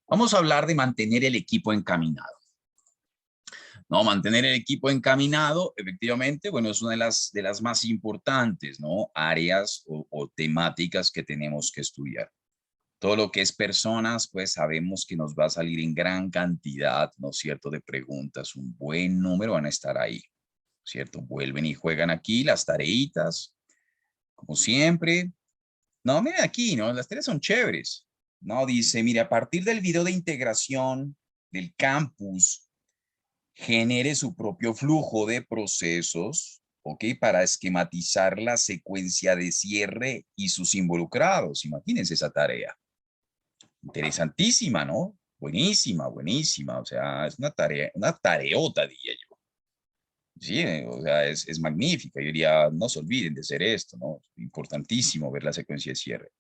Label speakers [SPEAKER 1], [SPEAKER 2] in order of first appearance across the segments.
[SPEAKER 1] Vamos a hablar de mantener el equipo encaminado. No, mantener el equipo encaminado, efectivamente, bueno, es una de las más importantes, ¿no? Áreas o temáticas que tenemos que estudiar. Todo lo que es personas, pues sabemos que nos va a salir en gran cantidad, ¿no es cierto?, de preguntas. Un buen número van a estar ahí, ¿cierto? Vuelven y juegan aquí las tareitas, como siempre. No, miren aquí, ¿no? Las tareas son chéveres. No, dice, mire, a partir del video de integración del campus, genere su propio flujo de procesos, ¿ok? Para esquematizar la secuencia de cierre y sus involucrados. Imagínense esa tarea. Interesantísima, ¿no? Buenísima, buenísima. O sea, es una tarea, una tareota, diría yo. Sí, o sea, es magnífica. Yo diría, no se olviden de hacer esto, ¿no? Importantísimo ver la secuencia de cierre.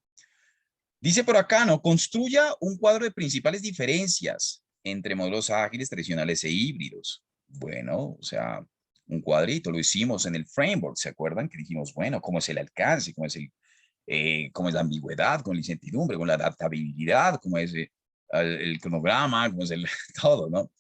[SPEAKER 1] Dice por acá, ¿no? Construya un cuadro de principales diferencias entre modelos ágiles, tradicionales e híbridos. Bueno, o sea, un cuadrito, lo hicimos en el framework, ¿se acuerdan? Que dijimos, bueno, ¿cómo es el alcance? ¿Cómo es la ambigüedad? ¿Con la incertidumbre? ¿Con la adaptabilidad? ¿Cómo es el cronograma? ¿Cómo es el todo, no?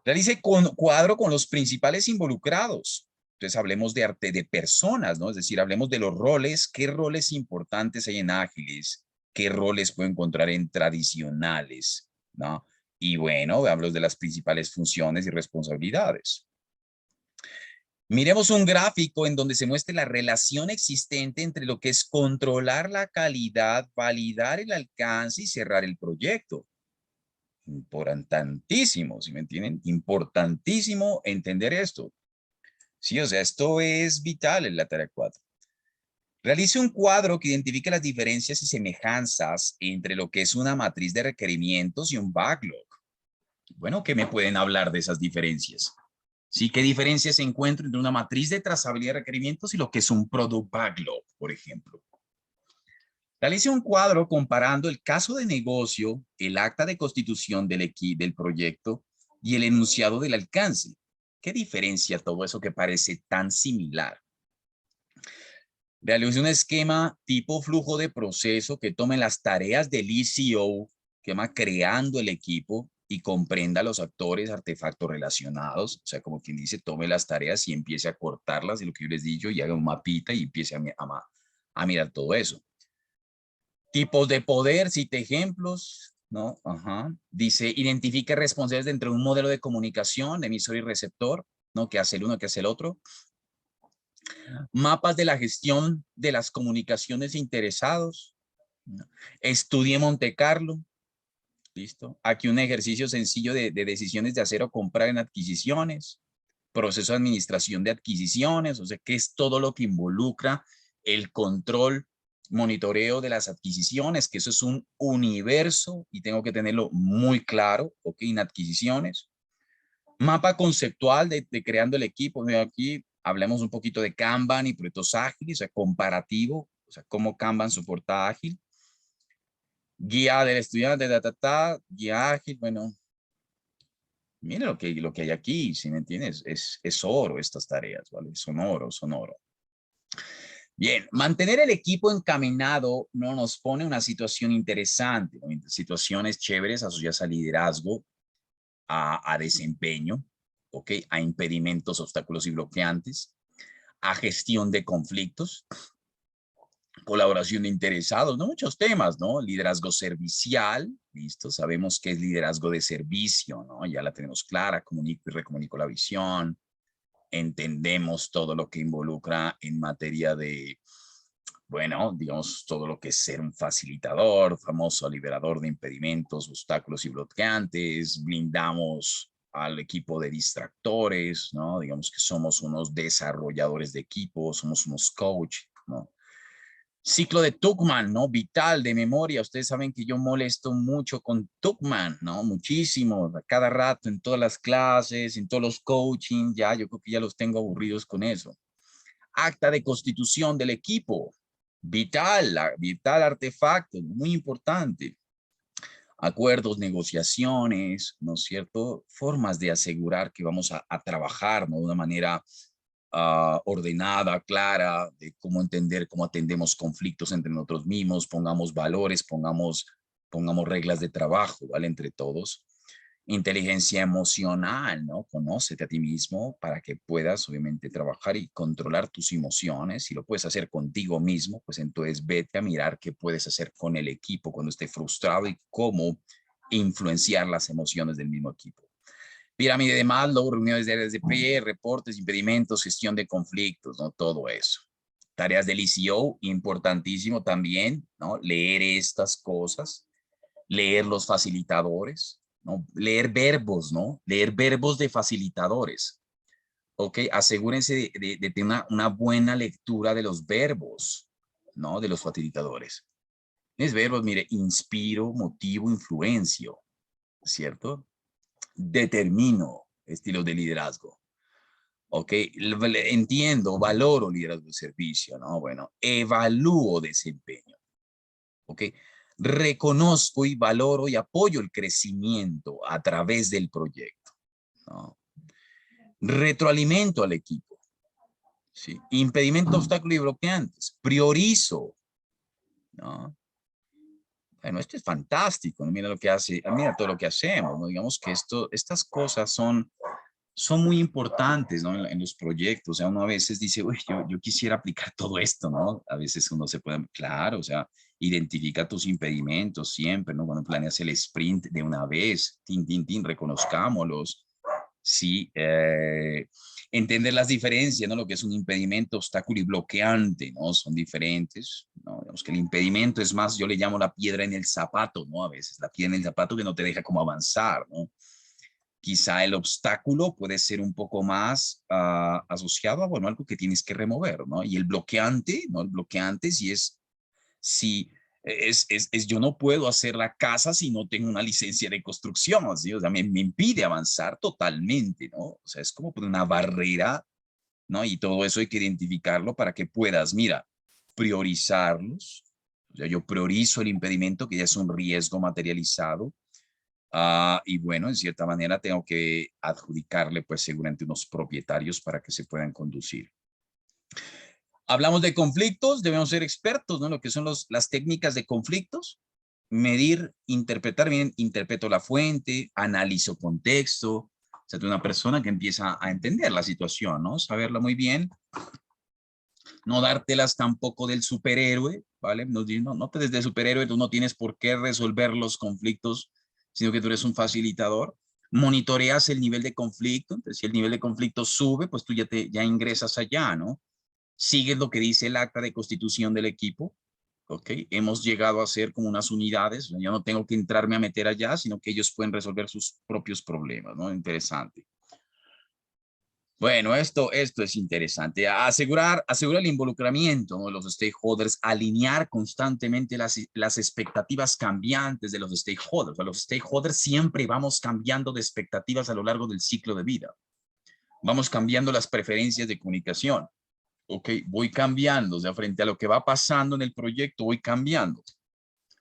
[SPEAKER 1] Realice cuadro con los principales involucrados. Entonces hablemos de arte de personas, ¿no? Es decir, hablemos de los roles, qué roles importantes hay en ágiles, qué roles puedo encontrar en tradicionales, ¿no? Y bueno, veamos de las principales funciones y responsabilidades. Miremos un gráfico en donde se muestre la relación existente entre lo que es controlar la calidad, validar el alcance y cerrar el proyecto. Importantísimo, ¿sí me entienden? Importantísimo entender esto. Sí, o sea, esto es vital en la tarea 4. Realice un cuadro que identifique las diferencias y semejanzas entre lo que es una matriz de requerimientos y un backlog. Bueno, ¿qué me pueden hablar de esas diferencias? Sí, ¿qué diferencias encuentro entre una matriz de trazabilidad de requerimientos y lo que es un product backlog, por ejemplo? Realice un cuadro comparando el caso de negocio, el acta de constitución del proyecto y el enunciado del alcance. ¿Qué diferencia todo eso que parece tan similar? Realice un esquema tipo flujo de proceso que tome las tareas del ECO, que va creando el equipo y comprenda los actores, artefactos relacionados. O sea, como quien dice, tome las tareas y empiece a cortarlas de lo que yo les digo y haga un mapita y empiece a mirar todo eso. Tipos de poder, cite ejemplos, ¿no? Ajá. Dice, identifique responsables dentro de un modelo de comunicación, de emisor y receptor, ¿no? ¿Qué hace el uno, qué hace el otro? Mapas de la gestión de las comunicaciones interesados. ¿No? Estudie Monte Carlo. Listo. Aquí un ejercicio sencillo de decisiones de hacer o comprar en adquisiciones. Proceso de administración de adquisiciones, o sea, que es todo lo que involucra el control, monitoreo de las adquisiciones, que eso es un universo y tengo que tenerlo muy claro, ok, en adquisiciones. Mapa conceptual de creando el equipo. Mira, aquí hablemos un poquito de Kanban y proyectos ágiles, o sea, comparativo, o sea, cómo Kanban soporta ágil. Guía del estudiante, guía ágil, bueno, mire lo que hay aquí, si me entiendes, es oro estas tareas, ¿vale? Son oro, son oro. Bien, mantener el equipo encaminado no nos pone una situación interesante, ¿no? Situaciones chéveres asociadas a liderazgo, a desempeño, ¿ok? A impedimentos, obstáculos y bloqueantes, a gestión de conflictos, colaboración de interesados, ¿no? Muchos temas, ¿no? Liderazgo servicial, listo, sabemos qué es liderazgo de servicio, ¿no? Ya la tenemos clara, comunico y recomunico la visión, entendemos todo lo que involucra en materia de, bueno, digamos, todo lo que es ser un facilitador, famoso liberador de impedimentos, obstáculos y bloqueantes, blindamos al equipo de distractores, ¿no? Digamos que somos unos desarrolladores de equipos, somos unos coach, ¿no? Ciclo de Tuckman, ¿no? Vital, de memoria. Ustedes saben que yo molesto mucho con Tuckman, ¿no? Muchísimo, a cada rato, en todas las clases, en todos los coaching, ya, yo creo que ya los tengo aburridos con eso. Acta de constitución del equipo. Vital, vital artefacto, muy importante. Acuerdos, negociaciones, ¿no es cierto? Formas de asegurar que vamos a trabajar, ¿no? De una manera ordenada, clara, de cómo entender, cómo atendemos conflictos entre nosotros mismos, pongamos valores, pongamos Pongamos reglas de trabajo, ¿vale? Entre todos. Inteligencia emocional, ¿no? Conócete a ti mismo para que puedas, obviamente, trabajar y controlar tus emociones. Si lo puedes hacer contigo mismo, pues entonces vete a mirar qué puedes hacer con el equipo cuando esté frustrado y cómo influenciar las emociones del mismo equipo. Pirámide de Maslow, reuniones de áreas de PE, reportes, impedimentos, gestión de conflictos, ¿no? Todo eso. Tareas del ICO, importantísimo también, ¿no? Leer estas cosas, leer los facilitadores, ¿no? Leer verbos, ¿no? Leer verbos de facilitadores, ¿ok? Asegúrense de tener una buena lectura de los verbos, ¿no? De los facilitadores. Es verbos, mire, inspiro, motivo, influencio, ¿cierto? Determino estilos de liderazgo. Ok, entiendo, valoro liderazgo de servicio, ¿no? Bueno, evalúo desempeño. Ok, reconozco y valoro y apoyo el crecimiento a través del proyecto, ¿no? Retroalimento al equipo, ¿sí? Impedimento, obstáculo y bloqueantes. Priorizo, ¿no? Bueno, esto es fantástico, ¿no? Mira lo que hace, mira todo lo que hacemos, ¿no? Digamos que estas cosas son muy importantes, ¿no? En los proyectos, o sea, uno a veces dice, uy, yo quisiera aplicar todo esto, ¿no? A veces uno se puede, claro, o sea, identifica tus impedimentos siempre, ¿no? Cuando planeas el sprint de una vez, tin, tin, tin, reconozcámoslos, sí, entender las diferencias, ¿no? Lo que es un impedimento, obstáculo y bloqueante, ¿no? Son diferentes, ¿no? Digamos que el impedimento es más, yo le llamo la piedra en el zapato, ¿no? A veces la piedra en el zapato que no te deja como avanzar, ¿no? Quizá el obstáculo puede ser un poco más asociado a, bueno, algo que tienes que remover, ¿no? Y el bloqueante, ¿no? El bloqueante si yo no puedo hacer la casa si no tengo una licencia de construcción, ¿sí? O sea, me impide avanzar totalmente, ¿no? O sea, es como poner una barrera, ¿no? Y todo eso hay que identificarlo para que puedas, mira, priorizarlos. O sea, yo priorizo el impedimento que ya es un riesgo materializado. Y bueno, en cierta manera tengo que adjudicarle pues seguramente unos propietarios para que se puedan conducir. Hablamos de conflictos, debemos ser expertos, ¿no? Lo que son las técnicas de conflictos, medir, interpretar bien, interpreto la fuente, analizo contexto, o sea, de una persona que empieza a entender la situación, ¿no? Saberla muy bien, no dártelas tampoco del superhéroe, ¿vale? No te des de superhéroe, tú no tienes por qué resolver los conflictos, sino que tú eres un facilitador. Monitoreas el nivel de conflicto, entonces si el nivel de conflicto sube, pues tú ya ingresas allá, ¿no? Sigues lo que dice el acta de constitución del equipo, ¿ok? Hemos llegado a ser como unas unidades, yo no tengo que entrarme a meter allá, sino que ellos pueden resolver sus propios problemas, ¿no? Interesante. Bueno, esto es interesante. Asegurar el involucramiento, ¿no? De los stakeholders, alinear constantemente las expectativas cambiantes de los stakeholders. Los stakeholders siempre vamos cambiando de expectativas a lo largo del ciclo de vida. Vamos cambiando las preferencias de comunicación. Ok, voy cambiando, o sea, frente a lo que va pasando en el proyecto, voy cambiando.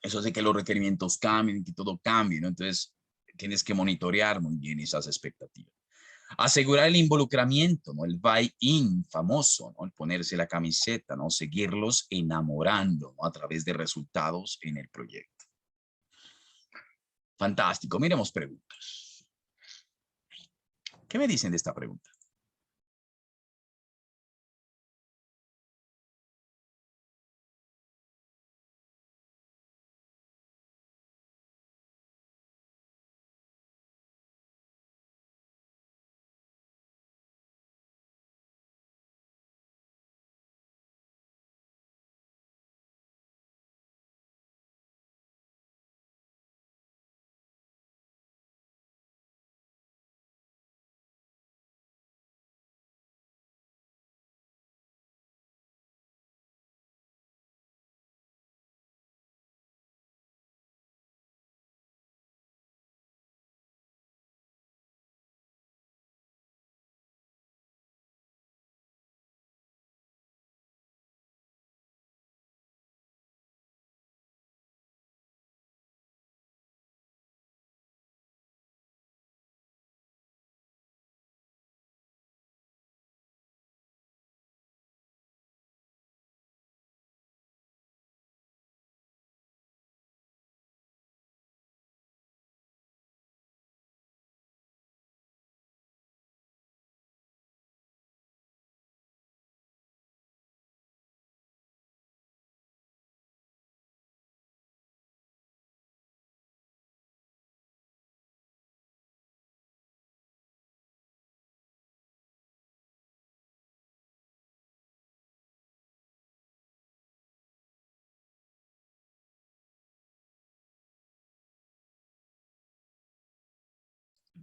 [SPEAKER 1] Eso hace que los requerimientos cambien, que todo cambie, ¿no? Entonces, tienes que monitorear muy bien esas expectativas. Asegurar el involucramiento, ¿no? El buy-in famoso, ¿no? El ponerse la camiseta, ¿no? Seguirlos enamorando, ¿no? A través de resultados en el proyecto. Fantástico. Miremos preguntas. ¿Qué me dicen de esta pregunta?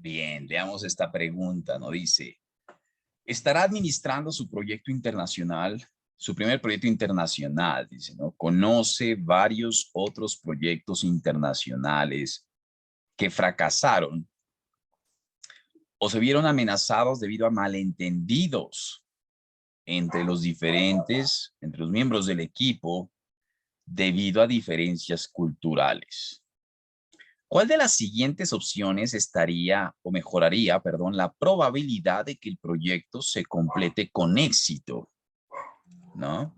[SPEAKER 1] Bien, leamos esta pregunta, ¿no? Dice, ¿estará administrando su proyecto internacional, su primer proyecto internacional? Dice, ¿no? ¿Conoce varios otros proyectos internacionales que fracasaron o se vieron amenazados debido a malentendidos entre entre los miembros del equipo debido a diferencias culturales? ¿Cuál de las siguientes opciones estaría o mejoraría, perdón, la probabilidad de que el proyecto se complete con éxito? ¿No?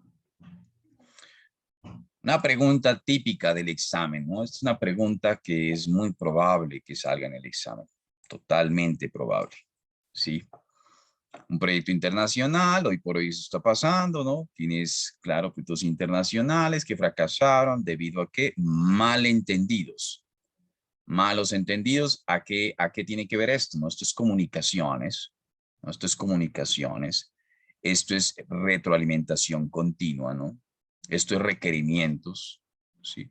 [SPEAKER 1] Una pregunta típica del examen, ¿no? Es una pregunta que es muy probable que salga en el examen. Totalmente probable, ¿sí? Un proyecto internacional, hoy por hoy eso está pasando, ¿no? Tienes, claro, proyectos internacionales que fracasaron debido a que malentendidos. Malos entendidos, ¿a qué tiene que ver esto? ¿No? Esto es comunicaciones, ¿no? Esto es comunicaciones, esto es retroalimentación continua, ¿no? Esto es requerimientos, ¿sí?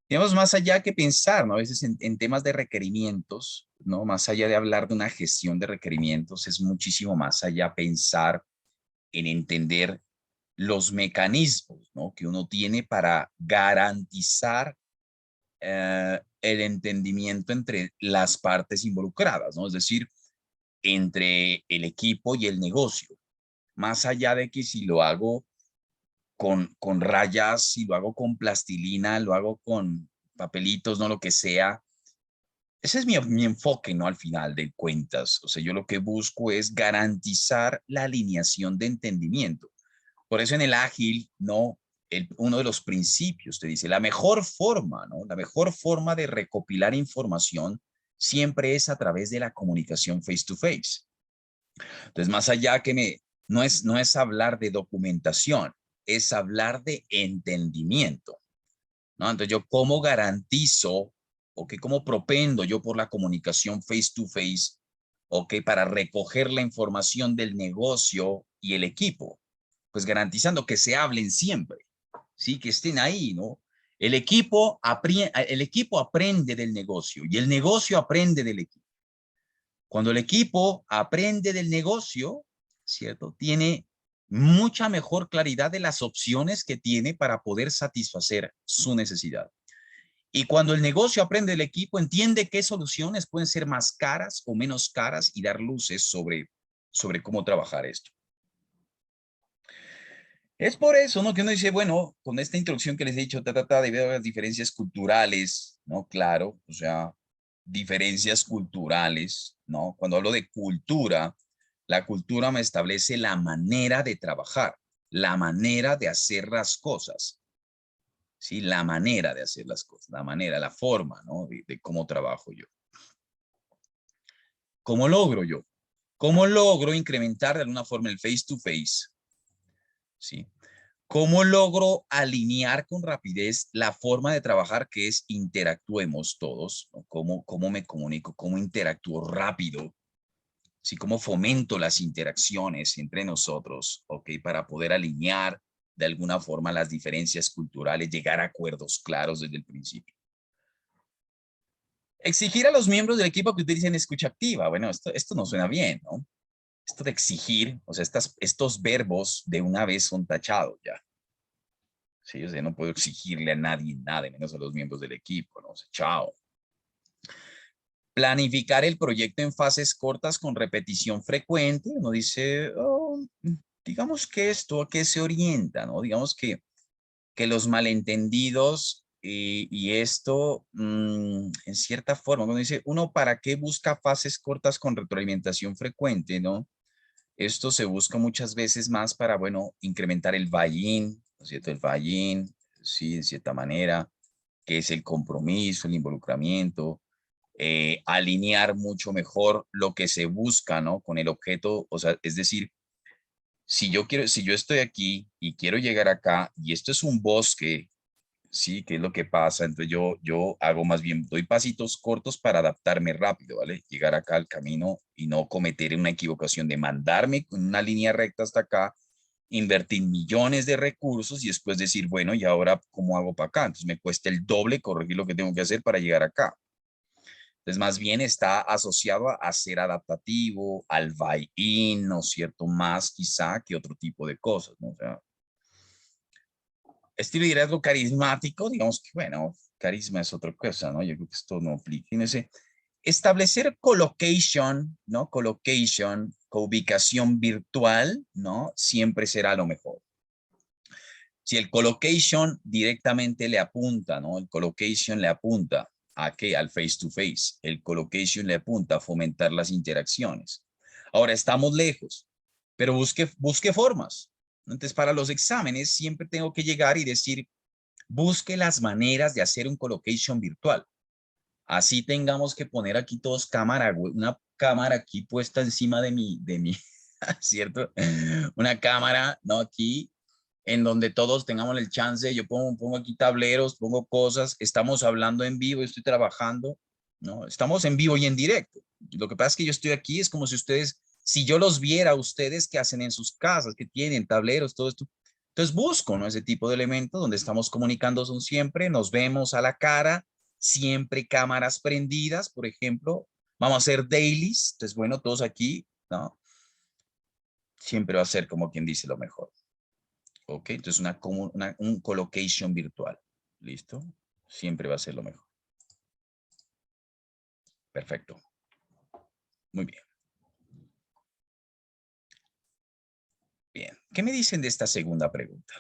[SPEAKER 1] Digamos, más allá que pensar, ¿no? A veces en temas de requerimientos, ¿no? Más allá de hablar de una gestión de requerimientos, es muchísimo más allá pensar en entender los mecanismos, ¿no? Que uno tiene para garantizar el entendimiento entre las partes involucradas, ¿no? Es decir, entre el equipo y el negocio. Más allá de que si lo hago con rayas, si lo hago con plastilina, lo hago con papelitos, no lo que sea. Ese es mi enfoque, ¿no? Al final de cuentas. O sea, yo lo que busco es garantizar la alineación de entendimiento. Por eso en el ágil, ¿no? Uno de los principios te dice, la mejor forma, ¿no? La mejor forma de recopilar información siempre es a través de la comunicación face to face. Entonces, más allá que no es hablar de documentación, es hablar de entendimiento, ¿no? Entonces, yo cómo garantizo, ¿ok? ¿Cómo propendo yo por la comunicación face to face, ¿ok? Para recoger la información del negocio y el equipo, pues garantizando que se hablen siempre, ¿sí? Que estén ahí, ¿no? El equipo aprende del negocio y el negocio aprende del equipo. Cuando el equipo aprende del negocio, ¿cierto? Tiene mucha mejor claridad de las opciones que tiene para poder satisfacer su necesidad. Y cuando el negocio aprende del equipo, entiende qué soluciones pueden ser más caras o menos caras y dar luces sobre cómo trabajar esto. Es por eso, ¿no? Que uno dice, bueno, con esta introducción que les he dicho, debido a las diferencias culturales, ¿no? Claro, o sea, diferencias culturales, ¿no? Cuando hablo de cultura, la cultura me establece la manera de trabajar, la manera de hacer las cosas, ¿sí? La manera de hacer las cosas, la manera, la forma, ¿no? De cómo trabajo yo. ¿Cómo logro yo? ¿Cómo logro incrementar de alguna forma el face to face? ¿Sí? ¿Cómo logro alinear con rapidez la forma de trabajar que es interactuemos todos? ¿No? ¿Cómo me comunico? ¿Cómo interactúo rápido? ¿Sí? ¿Cómo fomento las interacciones entre nosotros? ¿Ok? Para poder alinear de alguna forma las diferencias culturales, llegar a acuerdos claros desde el principio. Exigir a los miembros del equipo que utilicen escucha activa. Bueno, esto no suena bien, ¿no? Esto de exigir, o sea, estos verbos de una vez son tachados ya. Sí, o sea, no puedo exigirle a nadie nada, menos a los miembros del equipo, ¿no? O sea, chao. Planificar el proyecto en fases cortas con repetición frecuente. Uno dice, oh, digamos que esto, ¿a qué se orienta? ¿No? Digamos que los malentendidos y esto, en cierta forma, uno dice, uno, ¿para qué busca fases cortas con retroalimentación frecuente? ¿No? Esto se busca muchas veces más para, bueno, incrementar el buy-in, ¿no es cierto? El buy-in, sí, de cierta manera, que es el compromiso, el involucramiento, alinear mucho mejor lo que se busca, ¿no? Con el objeto, o sea, es decir, si yo estoy aquí y quiero llegar acá y esto es un bosque, sí, ¿qué es lo que pasa? Entonces yo hago más bien, doy pasitos cortos para adaptarme rápido, ¿vale? Llegar acá al camino y no cometer una equivocación de mandarme con una línea recta hasta acá, invertir millones de recursos y después decir, bueno, ¿y ahora cómo hago para acá? Entonces me cuesta el doble corregir lo que tengo que hacer para llegar acá. Entonces, más bien está asociado a ser adaptativo, al buy-in, ¿no es cierto? Más quizá que otro tipo de cosas, ¿no? O sea, estilo de liderazgo carismático, digamos que, bueno, carisma es otra cosa, ¿no? Yo creo que esto no aplica. Fíjense, establecer colocation, ¿no? Colocation, ubicación virtual, ¿no? Siempre será lo mejor. Si el colocation directamente le apunta, ¿no? El colocation le apunta a qué? Al face to face. El colocation le apunta a fomentar las interacciones. Ahora estamos lejos, pero busque formas. Entonces, para los exámenes siempre tengo que llegar y decir, busque las maneras de hacer un colocation virtual. Así tengamos que poner aquí todos cámara, una cámara aquí puesta encima de mi, ¿cierto? Una cámara, ¿no? Aquí en donde todos tengamos el chance, yo pongo aquí tableros, pongo cosas, estamos hablando en vivo, estoy trabajando, ¿no? Estamos en vivo y en directo. Lo que pasa es que yo estoy aquí, es como si ustedes, si yo los viera a ustedes que hacen en sus casas, que tienen tableros, todo esto. Entonces busco, ¿no? Ese tipo de elementos donde estamos comunicando son siempre, nos vemos a la cara, siempre cámaras prendidas, por ejemplo, vamos a hacer dailies, entonces bueno, todos aquí, ¿no? Siempre va a ser como quien dice lo mejor. Ok, entonces un colocation virtual. ¿Listo? Siempre va a ser lo mejor. Perfecto. Muy bien. Bien. ¿Qué me dicen de esta segunda pregunta?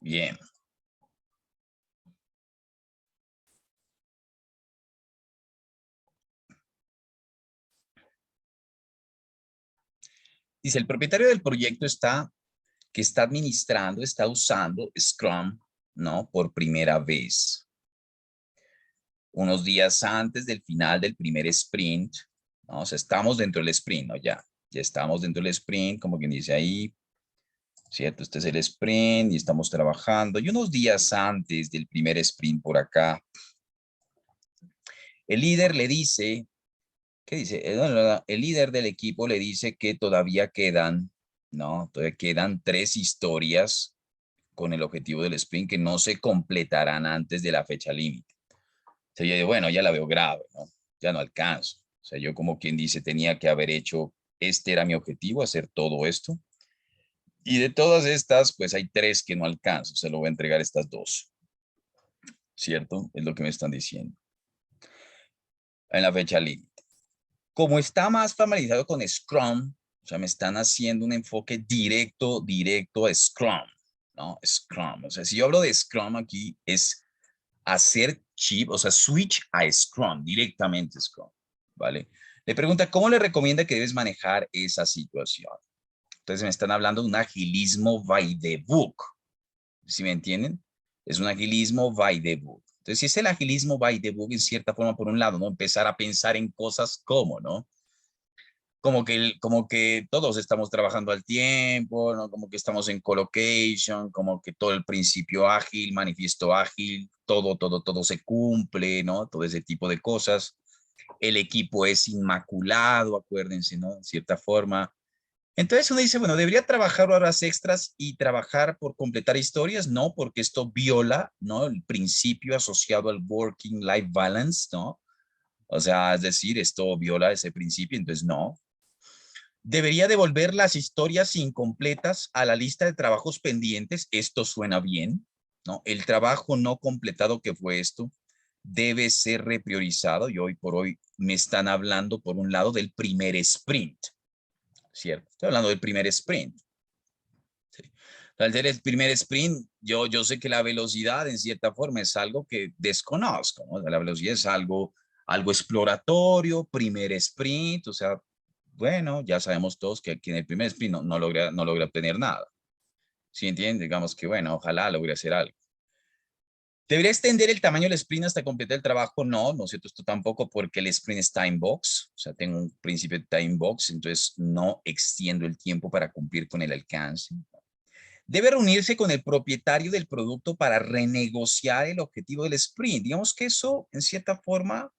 [SPEAKER 1] Bien. Dice, el propietario del proyecto que está administrando, está usando Scrum, ¿no? Por primera vez. Unos días antes del final del primer sprint, ¿no? O sea, estamos dentro del sprint, ¿no? Ya estamos dentro del sprint, como quien dice ahí, ¿cierto? Este es el sprint y estamos trabajando. Y unos días antes del primer sprint por acá, el líder le dice, ¿qué dice? El líder del equipo le dice que todavía quedan, ¿no? Todavía quedan 3 historias con el objetivo del sprint que no se completarán antes de la fecha límite. O sea, yo digo, bueno, ya la veo grave, ¿no? Ya no alcanzo. O sea, yo como quien dice, tenía que haber hecho, este era mi objetivo, hacer todo esto. Y de todas estas, pues hay 3 que no alcanzo. Se lo voy a entregar estas 2. ¿Cierto? Es lo que me están diciendo. En la fecha límite. Como está más familiarizado con Scrum, o sea, me están haciendo un enfoque directo a Scrum, ¿no? Scrum. O sea, si yo hablo de Scrum aquí, es hacer chip, o sea, switch a Scrum, directamente Scrum, ¿vale? Le pregunta, ¿cómo le recomienda que debes manejar esa situación? Entonces me están hablando de un agilismo by the book. ¿Sí me entienden? Es un agilismo by the book. Entonces Entonces, si es el agilismo by the book, en cierta forma, por un lado, ¿no? Empezar a pensar en cosas como, ¿no? Como que todos estamos trabajando al tiempo, ¿no? Como que estamos en colocation, como que todo el principio ágil, manifiesto ágil, todo se cumple, ¿no? Todo ese tipo de cosas. El equipo es inmaculado, acuérdense, ¿no? En cierta forma. Entonces uno dice, bueno, ¿debería trabajar horas extras y trabajar por completar historias? No, porque esto viola, ¿no? El principio asociado al working life balance, ¿no? O sea, es decir, esto viola ese principio, entonces no. Debería devolver las historias incompletas a la lista de trabajos pendientes. Esto suena bien, ¿no? El trabajo no completado que fue esto debe ser repriorizado y hoy por hoy me están hablando por un lado del primer sprint, ¿cierto? Estoy hablando del primer sprint. ¿Sí? Al ser el primer sprint, yo sé que la velocidad en cierta forma es algo que desconozco, ¿no? La velocidad es algo exploratorio, primer sprint, o sea, bueno, ya sabemos todos que aquí en el primer sprint no logra obtener nada. ¿Sí entienden? Digamos que, bueno, ojalá logre hacer algo. ¿Debería extender el tamaño del sprint hasta completar el trabajo? No, no es cierto, esto tampoco, porque el sprint es time box, o sea, tengo un principio de time box, entonces no extiendo el tiempo para cumplir con el alcance. Debe reunirse con el propietario del producto para renegociar el objetivo del sprint. Digamos que eso, en cierta forma,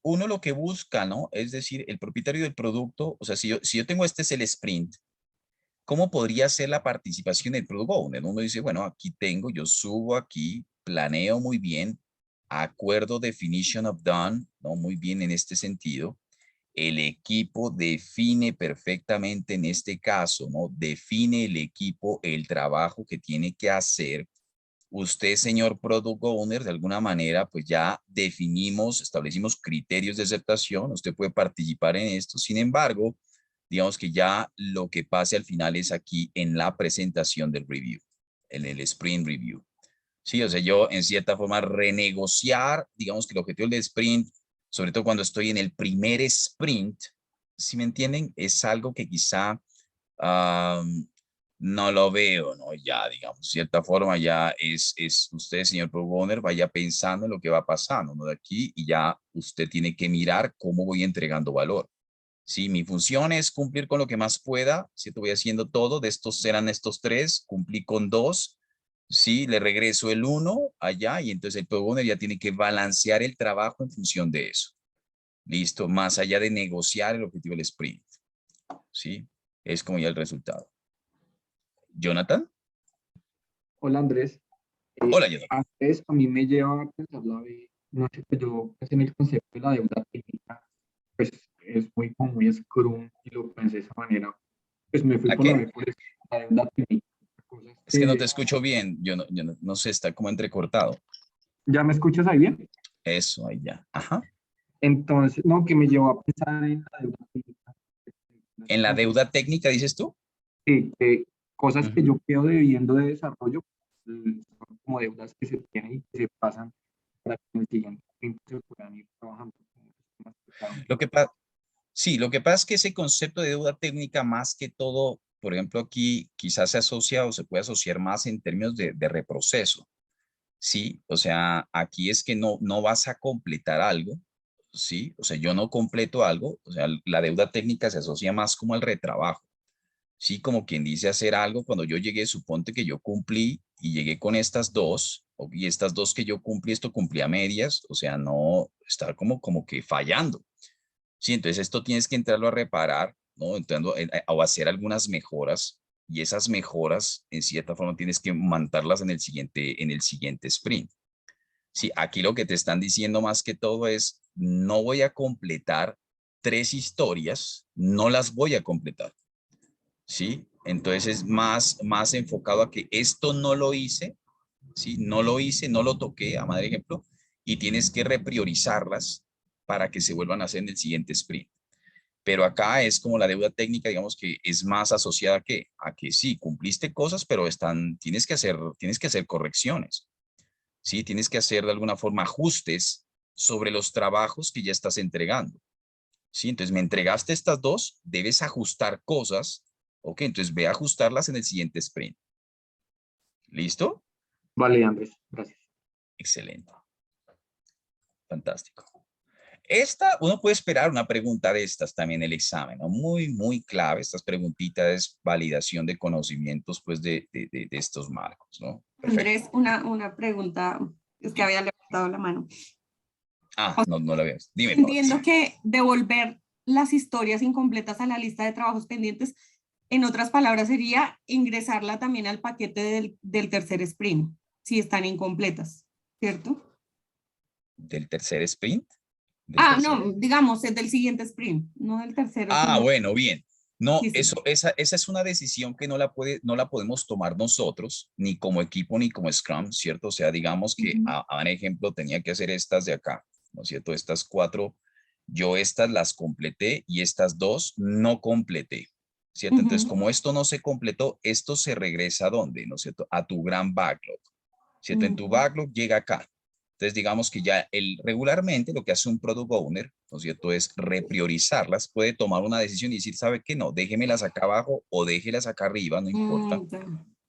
[SPEAKER 1] uno lo que busca, ¿no? Es decir, el propietario del producto, o sea, si yo tengo este es el sprint, ¿cómo podría ser la participación del product owner? Uno dice, bueno, aquí tengo, yo subo aquí, planeo muy bien, acuerdo definition of done, ¿no? Muy bien en este sentido. El equipo define perfectamente en este caso, ¿no? Define el equipo el trabajo que tiene que hacer. Usted, señor Product Owner, de alguna manera, pues ya definimos, establecimos criterios de aceptación, usted puede participar en esto. Sin embargo, digamos que ya lo que pase al final es aquí en la presentación del review, en el sprint review. Sí, o sea, yo en cierta forma renegociar, digamos que el objetivo del sprint, sobre todo cuando estoy en el primer sprint, si me entienden, es algo que quizá no lo veo, ¿no? Ya, digamos, de cierta forma ya es usted, señor Product Owner, vaya pensando en lo que va pasando, ¿no? De aquí y ya usted tiene que mirar cómo voy entregando valor. Sí, mi función es cumplir con lo que más pueda, ¿cierto? Voy haciendo todo, de estos serán estos tres, cumplí con dos, sí, le regreso el uno allá y entonces el Product Owner ya tiene que balancear el trabajo en función de eso. Listo, más allá de negociar el objetivo del sprint, ¿sí? Es como ya el resultado. Jonathan.
[SPEAKER 2] Hola Andrés.
[SPEAKER 1] Hola, Jonathan.
[SPEAKER 2] Andrés, a mí me lleva a pensar no sé, pues yo pues en el concepto de la deuda técnica, pues es muy como muy Scrum y lo pensé de esa manera. Pues me fui
[SPEAKER 1] ¿A
[SPEAKER 2] por la
[SPEAKER 1] qué?
[SPEAKER 2] B por eso, la deuda técnica. Cosas
[SPEAKER 1] Es que no te
[SPEAKER 2] que,
[SPEAKER 1] escucho bien. Yo no sé, está como entrecortado.
[SPEAKER 2] ¿Ya me escuchas ahí bien?
[SPEAKER 1] Eso, ahí ya. Ajá.
[SPEAKER 2] Entonces, no, que me llevó a pensar en la deuda técnica.
[SPEAKER 1] En la deuda técnica, dices tú.
[SPEAKER 2] Que cosas que
[SPEAKER 1] Ujú.
[SPEAKER 2] yo quedo debiendo de desarrollo, son como deudas que se tienen y que se pasan para que en el siguiente tiempo se puedan ir trabajando. Más claro.
[SPEAKER 1] Lo que pasa, sí, lo que pasa es que ese concepto de deuda técnica, más que todo, por ejemplo, aquí quizás se asocia o se puede asociar más en términos de reproceso. Sí, o sea, aquí es que no vas a completar algo, sí, o sea, yo no completo algo, o sea, la deuda técnica se asocia más como al retrabajo. Sí, como quien dice hacer algo, cuando yo llegué, suponte que yo cumplí y llegué con estas dos, y estas dos que yo cumplí, esto cumplí a medias, o sea, no estar como que fallando. Sí, entonces esto tienes que entrarlo a reparar, ¿no? Entrando o hacer algunas mejoras, y esas mejoras, en cierta forma, tienes que montarlas en el siguiente sprint. Sí, aquí lo que te están diciendo más que todo es, no voy a completar tres historias, no las voy a completar. ¿Sí? Entonces es más enfocado a que esto no lo hice, ¿sí? No lo hice, no lo toqué, a madre ejemplo, y tienes que repriorizarlas para que se vuelvan a hacer en el siguiente sprint. Pero acá es como la deuda técnica, digamos que es más asociada a que sí, cumpliste cosas, pero tienes que hacer correcciones, ¿sí? Tienes que hacer de alguna forma ajustes sobre los trabajos que ya estás entregando. ¿Sí? Entonces me entregaste estas dos, debes ajustar cosas, ok, entonces ve a ajustarlas en el siguiente sprint. ¿Listo?
[SPEAKER 2] Vale, Andrés, gracias.
[SPEAKER 1] Excelente. Fantástico. Uno puede esperar una pregunta de estas también en el examen, ¿no? Muy, muy clave. Estas preguntitas es validación de conocimientos, pues, de estos marcos, ¿no? Perfecto.
[SPEAKER 3] Andrés, una pregunta, es que
[SPEAKER 1] Dime.
[SPEAKER 3] había levantado la mano.
[SPEAKER 1] No, no la ves. Dime, Paula.
[SPEAKER 3] Entiendo que devolver las historias incompletas a la lista de trabajos pendientes, en otras palabras, sería ingresarla también al paquete del tercer sprint, si están incompletas, ¿cierto?
[SPEAKER 1] ¿Del tercer sprint?
[SPEAKER 3] No, digamos, es del siguiente sprint, no del tercero, sino...
[SPEAKER 1] Bueno, bien. No,
[SPEAKER 3] Sí, sí.
[SPEAKER 1] esa es una decisión que no la podemos tomar nosotros, ni como equipo, ni como Scrum, ¿cierto? O sea, digamos que, a ejemplo, tenía que hacer estas de acá, ¿no es cierto? Estas 4, yo estas las completé y estas 2 no completé, ¿cierto? Entonces, como esto no se completó, esto se regresa ¿a dónde? ¿No es cierto? A tu gran backlog, ¿cierto? En tu backlog llega acá. Entonces, digamos que ya regularmente lo que hace un product owner, ¿no es cierto?, es repriorizarlas, puede tomar una decisión y decir, ¿sabe qué? No, déjemelas acá abajo o déjelas acá arriba, no importa.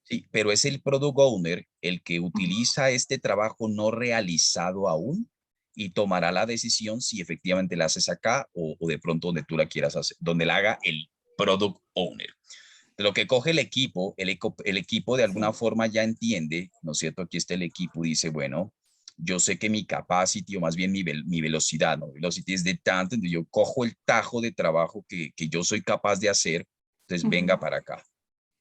[SPEAKER 1] Sí, pero es el product owner el que utiliza este trabajo no realizado aún y tomará la decisión si efectivamente la haces acá o de pronto donde tú la quieras hacer, donde la haga el product owner. De lo que coge el equipo de alguna forma ya entiende, ¿no es cierto? Aquí está el equipo, dice, bueno, yo sé que mi capacity o más bien mi velocidad, ¿no? Velocity es de tanto, entonces yo cojo el tajo de trabajo que yo soy capaz de hacer, entonces venga para acá,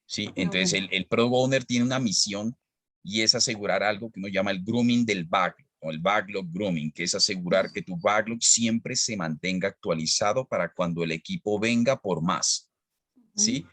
[SPEAKER 1] ¿sí? Entonces el product owner tiene una misión y es asegurar algo que uno llama el grooming del backlog, o el backlog grooming, que es asegurar que tu backlog siempre se mantenga actualizado para cuando el equipo venga por más, ¿sí?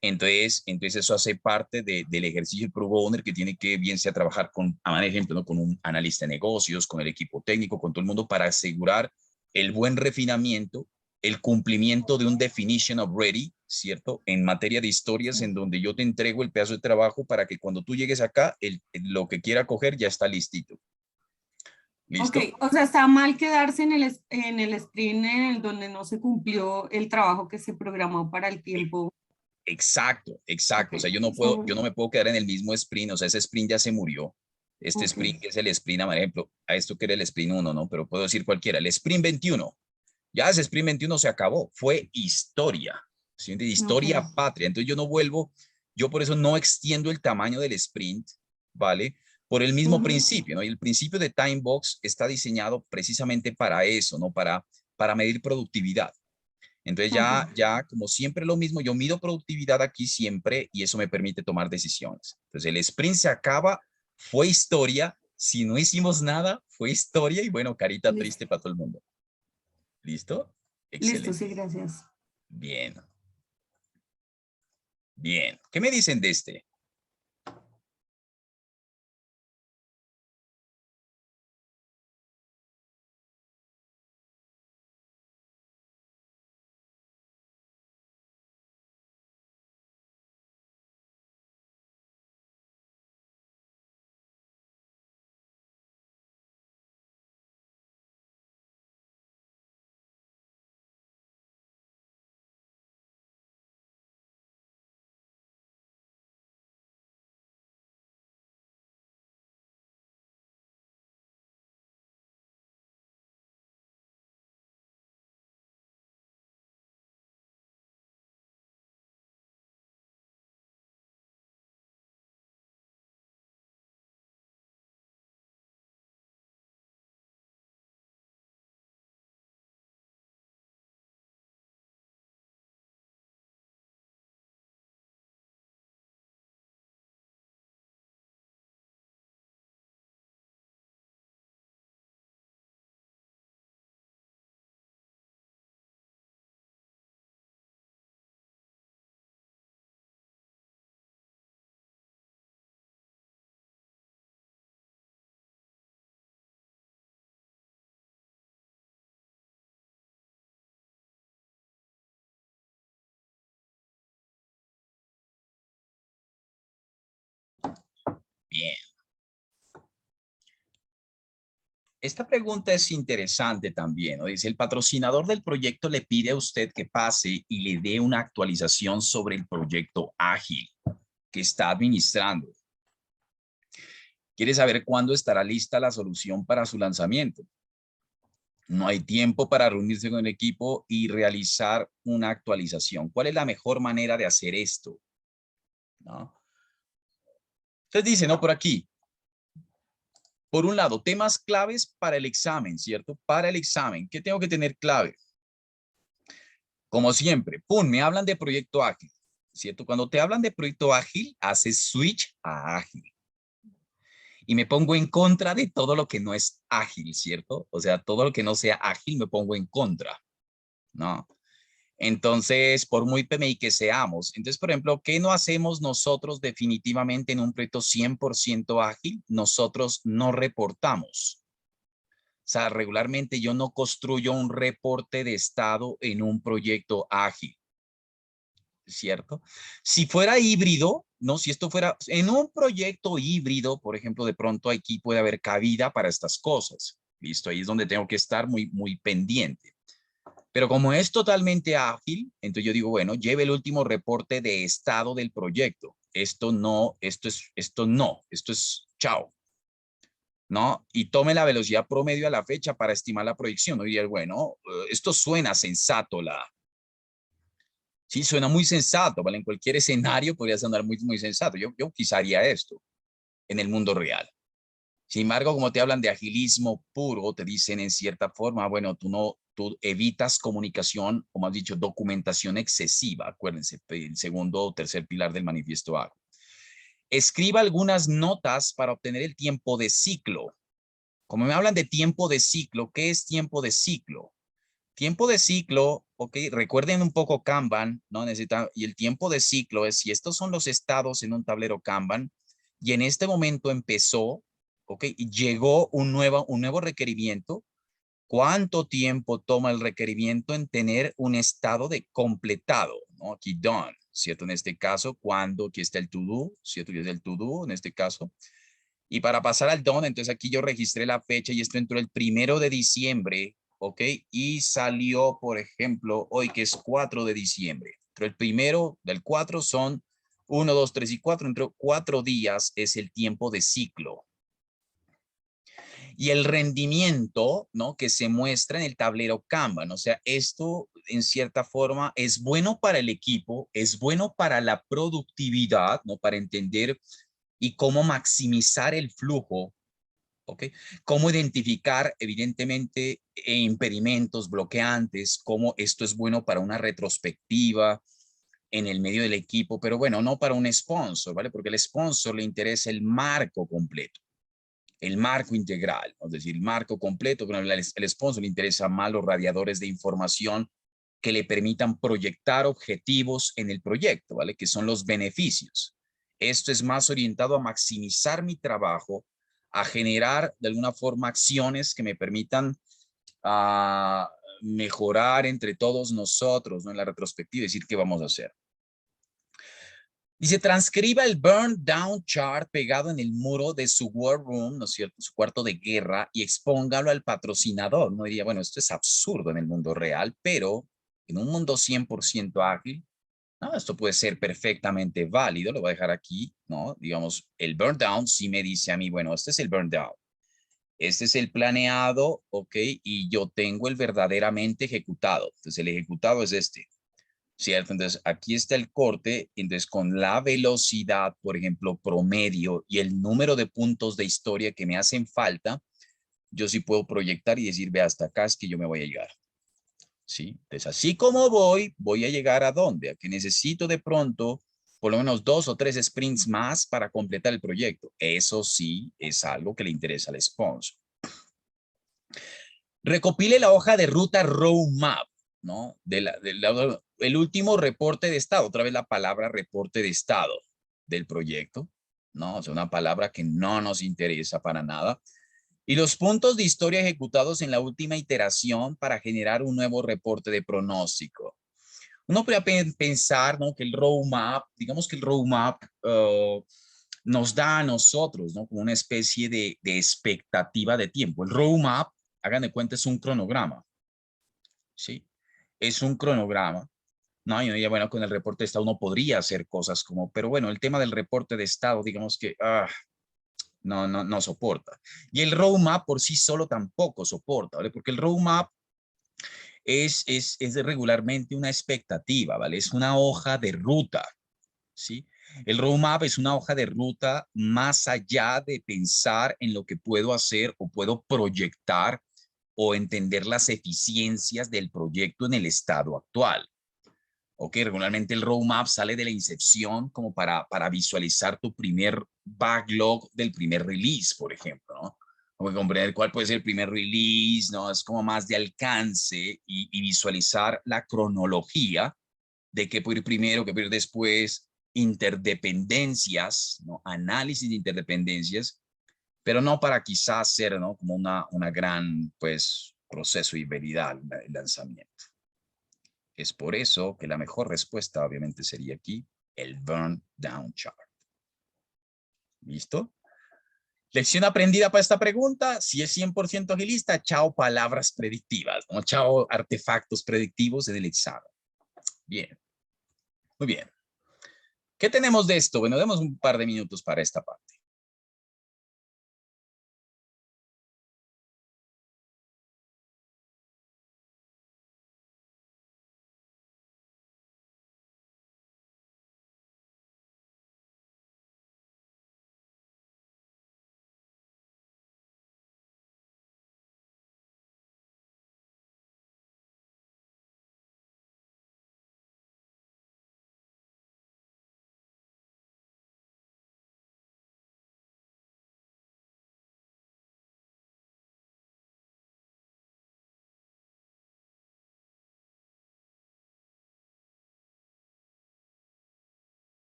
[SPEAKER 1] Entonces eso hace parte del ejercicio del product owner que tiene que bien sea trabajar con, a ejemplo, ¿no?, con un analista de negocios, con el equipo técnico, con todo el mundo para asegurar el buen refinamiento, el cumplimiento de un definition of ready, ¿cierto? En materia de historias en donde yo te entrego el pedazo de trabajo para que cuando tú llegues acá, lo que quiera coger ya está listito. ¿Listo?
[SPEAKER 3] Ok, o sea, está mal quedarse en el sprint en el donde no se cumplió el trabajo que se programó para el tiempo.
[SPEAKER 1] Exacto.
[SPEAKER 3] Okay.
[SPEAKER 1] O sea, yo no me puedo quedar en el mismo sprint. O sea, ese sprint ya se murió. Este sprint que es el sprint, por ejemplo, a esto que era el sprint 1, ¿no? Pero puedo decir cualquiera. El sprint 21. Ya ese sprint 21 se acabó. Fue historia. ¿Sí? Historia patria. Entonces yo no vuelvo. Yo por eso no extiendo el tamaño del sprint, ¿vale? Por el mismo principio, ¿no? Y el principio de Timebox está diseñado precisamente para eso, ¿no? Para medir productividad. Entonces ya como siempre lo mismo, yo mido productividad aquí siempre y eso me permite tomar decisiones. Entonces el sprint se acaba, fue historia, si no hicimos nada, fue historia y bueno, carita triste para todo el mundo. ¿Listo? Excelente.
[SPEAKER 3] Listo, sí, gracias.
[SPEAKER 1] Bien. Bien. ¿Qué me dicen de este? Bien. Esta pregunta es interesante también, ¿no? Dice, el patrocinador del proyecto le pide a usted que pase y le dé una actualización sobre el proyecto ágil que está administrando. quiere saber cuándo estará lista la solución para su lanzamiento. No hay tiempo para reunirse con el equipo y realizar una actualización. ¿Cuál es la mejor manera de hacer esto? ¿No? Entonces dice, ¿no? Por aquí. Por un lado, temas claves para el examen, ¿cierto? Para el examen, ¿qué tengo que tener clave? Como siempre, ¡pum! Me hablan de proyecto ágil, ¿cierto? Cuando te hablan de proyecto ágil, haces switch a ágil. Y me pongo en contra de todo lo que no es ágil, ¿cierto? O sea, todo lo que no sea ágil me pongo en contra, ¿no? Entonces, por muy PMI que seamos. Entonces, por ejemplo, ¿qué no hacemos nosotros definitivamente en un proyecto 100% ágil? Nosotros no reportamos. O sea, regularmente yo no construyo un reporte de estado en un proyecto ágil, ¿cierto? Si fuera híbrido, ¿no? Si esto fuera en un proyecto híbrido, por ejemplo, de pronto aquí puede haber cabida para estas cosas. ¿Listo? Ahí es donde tengo que estar muy pendiente. Pero como es totalmente ágil, entonces yo digo, bueno, lleve el último reporte de estado del proyecto. Esto no, esto es chao. ¿No? Y tome la velocidad promedio a la fecha para estimar la proyección. ¿No? Y bueno, esto suena sensato, sí, suena muy sensato, ¿vale? En cualquier escenario podría sonar muy sensato. Yo quizá haría esto en el mundo real. Sin embargo, como te hablan de agilismo puro, te dicen en cierta forma, bueno, tú evitas comunicación, o más dicho, documentación excesiva. Acuérdense, el segundo o tercer pilar del manifiesto ágil. Escriba algunas notas para obtener el tiempo de ciclo. Como me hablan de tiempo de ciclo, ¿qué es tiempo de ciclo? Tiempo de ciclo, ok, recuerden un poco Kanban, ¿no? Y el tiempo de ciclo es si estos son los estados en un tablero Kanban y en este momento empezó, ok, y llegó un nuevo requerimiento, ¿cuánto tiempo toma el requerimiento en tener un estado de completado? ¿No? Aquí done, ¿cierto? En este caso, cuando aquí está el to do, ¿cierto? Aquí es el to do en este caso. Y para pasar al done, entonces aquí yo registré la fecha y esto entró el 1 de diciembre, ¿ok? Y salió, por ejemplo, hoy que es 4 de diciembre. Pero el primero del 4 son 1, 2, 3 y 4. Entre 4 días es el tiempo de ciclo. Y el rendimiento, ¿no? Que se muestra en el tablero Kanban. O sea, esto en cierta forma es bueno para el equipo, es bueno para la productividad, ¿no? Para entender y cómo maximizar el flujo, ¿ok? Cómo identificar, evidentemente, impedimentos, bloqueantes, cómo esto es bueno para una retrospectiva en el medio del equipo, pero bueno, no para un sponsor, ¿vale? Porque al sponsor le interesa el marco completo, el marco integral, es decir, el marco completo, pero al sponsor le interesa más los radiadores de información que le permitan proyectar objetivos en el proyecto, ¿vale? Que son los beneficios. Esto es más orientado a maximizar mi trabajo, a generar de alguna forma acciones que me permitan mejorar entre todos nosotros, ¿no? En la retrospectiva, decir qué vamos a hacer. Dice, transcriba el burn down chart pegado en el muro de su war room, ¿no es cierto? Su cuarto de guerra y expóngalo al patrocinador. No diría, bueno, esto es absurdo en el mundo real, pero en un mundo 100% ágil, no, esto puede ser perfectamente válido. Lo voy a dejar aquí, ¿no? Digamos, el burn down sí me dice a mí, bueno, este es el burn down. Este es el planeado, ¿ok? Y yo tengo el verdaderamente ejecutado. Entonces, el ejecutado es este. ¿Cierto? Entonces, aquí está el corte, entonces con la velocidad, por ejemplo, promedio y el número de puntos de historia que me hacen falta, yo sí puedo proyectar y decir, ve, hasta acá es que yo me voy a llegar. ¿Sí? Entonces, así como voy a llegar a dónde, a que necesito de pronto por lo menos 2 o 3 sprints más para completar el proyecto. Eso sí es algo que le interesa al sponsor. Recopile la hoja de ruta roadmap, ¿no? El último reporte de estado, otra vez la palabra reporte de estado del proyecto, ¿no? O sea, una palabra que no nos interesa para nada. Y los puntos de historia ejecutados en la última iteración para generar un nuevo reporte de pronóstico. Uno podría pensar, ¿no? Que el roadmap, digamos que el roadmap nos da a nosotros, ¿no? Como una especie de expectativa de tiempo. El roadmap, hagan de cuenta, es un cronograma, ¿sí? Es un cronograma, ¿no? Y bueno, con el reporte de estado uno podría hacer cosas como, pero bueno, el tema del reporte de estado, digamos que no soporta. Y el roadmap por sí solo tampoco soporta, ¿vale? Porque el roadmap es regularmente una expectativa, ¿vale? Es una hoja de ruta, ¿sí? El roadmap es una hoja de ruta más allá de pensar en lo que puedo hacer o puedo proyectar o entender las eficiencias del proyecto en el estado actual. Ok, regularmente el roadmap sale de la incepción como para visualizar tu primer backlog del primer release, por ejemplo, ¿no? Como que comprender cuál puede ser el primer release, ¿no? Es como más de alcance y visualizar la cronología de qué puede ir primero, qué puede ir después, interdependencias, ¿no? Análisis de interdependencias, pero no para quizás ser, ¿no? Como una gran, pues, proceso y veridad el lanzamiento. Es por eso que la mejor respuesta obviamente sería aquí el burn down chart. ¿Listo? Lección aprendida para esta pregunta. Si es 100% agilista, chao palabras predictivas, ¿no? Chao artefactos predictivos en el examen. Bien. Muy bien. ¿Qué tenemos de esto? Bueno, demos un par de minutos para esta parte.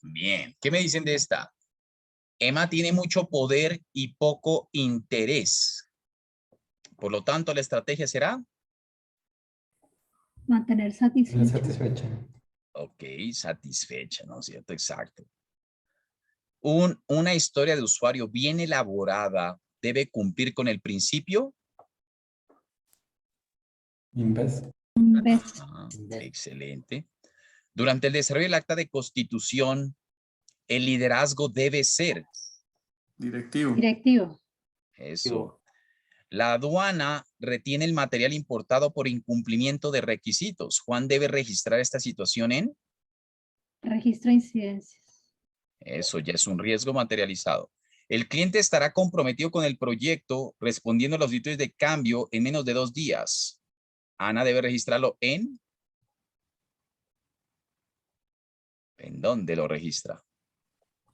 [SPEAKER 1] Bien. ¿Qué me dicen de esta? Emma tiene mucho poder y poco interés. Por lo tanto, la estrategia será,
[SPEAKER 4] Mantener
[SPEAKER 5] Estoy
[SPEAKER 4] satisfecho.
[SPEAKER 5] satisfecha.
[SPEAKER 1] ok, satisfecha, ¿no es cierto? Exacto. Una historia de usuario bien elaborada debe cumplir con el principio.
[SPEAKER 5] Invest.
[SPEAKER 4] Invest.
[SPEAKER 1] Ah, excelente. Durante el desarrollo del acta de constitución, el liderazgo debe ser.
[SPEAKER 6] Directivo.
[SPEAKER 4] Directivo.
[SPEAKER 1] Eso. La aduana retiene el material importado por incumplimiento de requisitos. Juan debe registrar esta situación en.
[SPEAKER 4] Registro de incidencias.
[SPEAKER 1] Eso ya es un riesgo materializado. El cliente estará comprometido con el proyecto respondiendo a los solicitudes de cambio en menos de 2 días. Ana debe registrarlo en. ¿En dónde lo registra?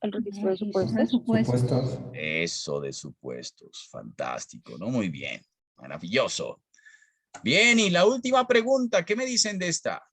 [SPEAKER 7] El registro de
[SPEAKER 4] Registro de
[SPEAKER 7] supuestos.
[SPEAKER 4] supuestos.
[SPEAKER 5] Supuestos.
[SPEAKER 1] Eso de supuestos. Fantástico, ¿no? Muy bien. Maravilloso. Bien, y la última pregunta, ¿qué me dicen de esta?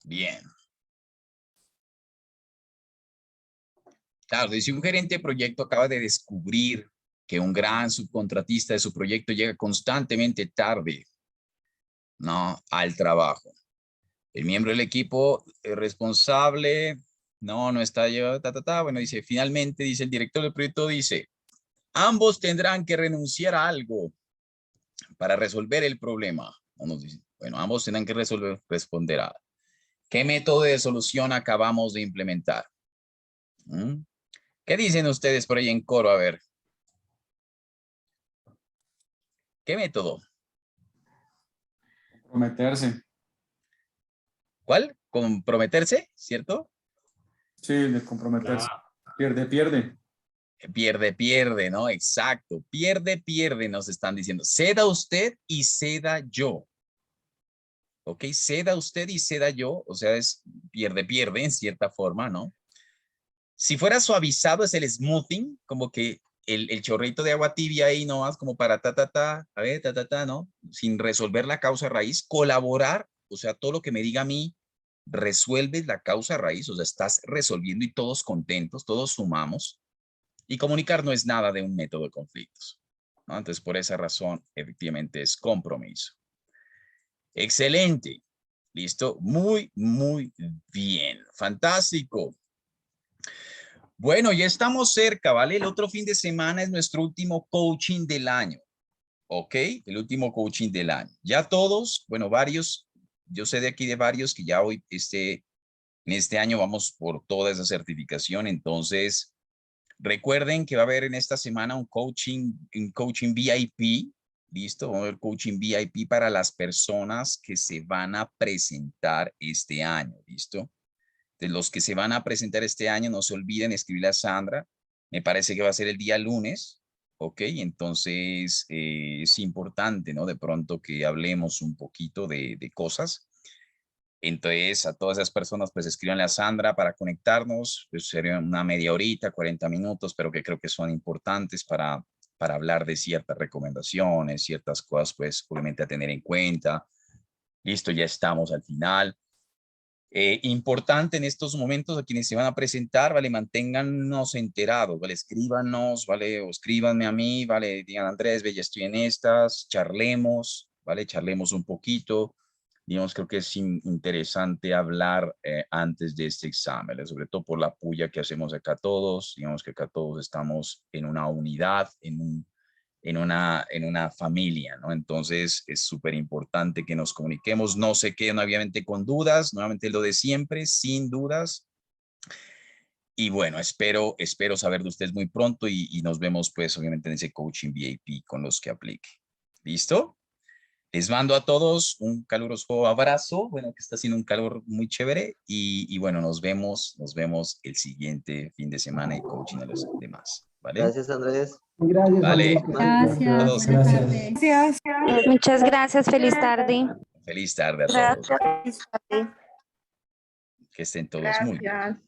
[SPEAKER 1] Bien. Claro, si un gerente de proyecto acaba de descubrir que un gran subcontratista de su proyecto llega constantemente tarde, ¿no?, al trabajo. El miembro del equipo responsable, no está llevado, bueno, dice, finalmente, dice el director del proyecto, dice, ambos tendrán que renunciar a algo para resolver el problema. Nos dice, bueno, ambos tendrán que responder a ¿qué método de solución acabamos de implementar? ¿Mm? ¿Qué dicen ustedes por ahí en coro? A ver. ¿Qué método?
[SPEAKER 6] Comprometerse.
[SPEAKER 1] ¿Cuál? ¿Comprometerse? ¿Cierto?
[SPEAKER 6] Sí, de comprometerse. Pierde, pierde.
[SPEAKER 1] Pierde, ¿no? Exacto. Pierde, nos están diciendo. Ceda usted y ceda yo. ¿Ok? Ceda usted y ceda yo. O sea, es pierde en cierta forma, ¿no? Si fuera suavizado es el smoothing, como que el chorrito de agua tibia ahí nomás, como para a ver, ¿no? Sin resolver la causa raíz. Colaborar, o sea, todo lo que me diga a mí, resuelves la causa raíz, o sea, estás resolviendo y todos contentos, todos sumamos. Y comunicar no es nada de un método de conflictos, ¿no? Entonces, por esa razón, efectivamente, es compromiso. Excelente. Listo. Muy bien. Fantástico. Bueno, ya estamos cerca, ¿vale? El otro fin de semana es nuestro último coaching del año. ¿Ok? El último coaching del año. Ya todos, bueno, varios, yo sé de aquí de varios que ya hoy, en este año vamos por toda esa certificación. Entonces, recuerden que va a haber en esta semana un coaching VIP. ¿Listo? Vamos a ver coaching VIP para las personas que se van a presentar este año. ¿Listo? De los que se van a presentar este año, no se olviden escribirle a Sandra. Me parece que va a ser el día lunes. ¿Ok? Entonces, es importante, ¿no? De pronto que hablemos un poquito de cosas. Entonces, a todas esas personas, pues escríbanle a Sandra para conectarnos. Pues sería una media horita, 40 minutos, pero que creo que son importantes para hablar de ciertas recomendaciones, ciertas cosas, pues obviamente a tener en cuenta. Listo, ya estamos al final. Importante en estos momentos a quienes se van a presentar, ¿vale? Manténgannos enterados, ¿vale? Escríbanos, ¿vale? O escríbanme a mí, ¿vale? Digan, Andrés, ve, ya estoy en estas, charlemos, ¿vale? Charlemos un poquito. Digamos, creo que es interesante hablar antes de este examen, ¿vale? Sobre todo por la puya que hacemos acá todos. Digamos que acá todos estamos en una unidad, en una familia, ¿no? Entonces es súper importante que nos comuniquemos, no se queden obviamente con dudas, nuevamente lo de siempre, sin dudas. Y bueno, espero saber de ustedes muy pronto y nos vemos pues obviamente en ese coaching VIP con los que aplique. ¿Listo? Les mando a todos un caluroso abrazo, bueno, que está haciendo un calor muy chévere y bueno, nos vemos el siguiente fin de semana y coaching a los demás, ¿vale?
[SPEAKER 5] Gracias, Andrés.
[SPEAKER 2] Gracias,
[SPEAKER 1] Vale.
[SPEAKER 2] Andrés.
[SPEAKER 4] Gracias,
[SPEAKER 1] Todos.
[SPEAKER 4] buenas tardes.
[SPEAKER 3] Gracias.
[SPEAKER 7] Muchas gracias, feliz tarde.
[SPEAKER 1] Feliz tarde a todos.
[SPEAKER 7] Gracias.
[SPEAKER 1] Que estén todos muy bien.
[SPEAKER 8] Gracias.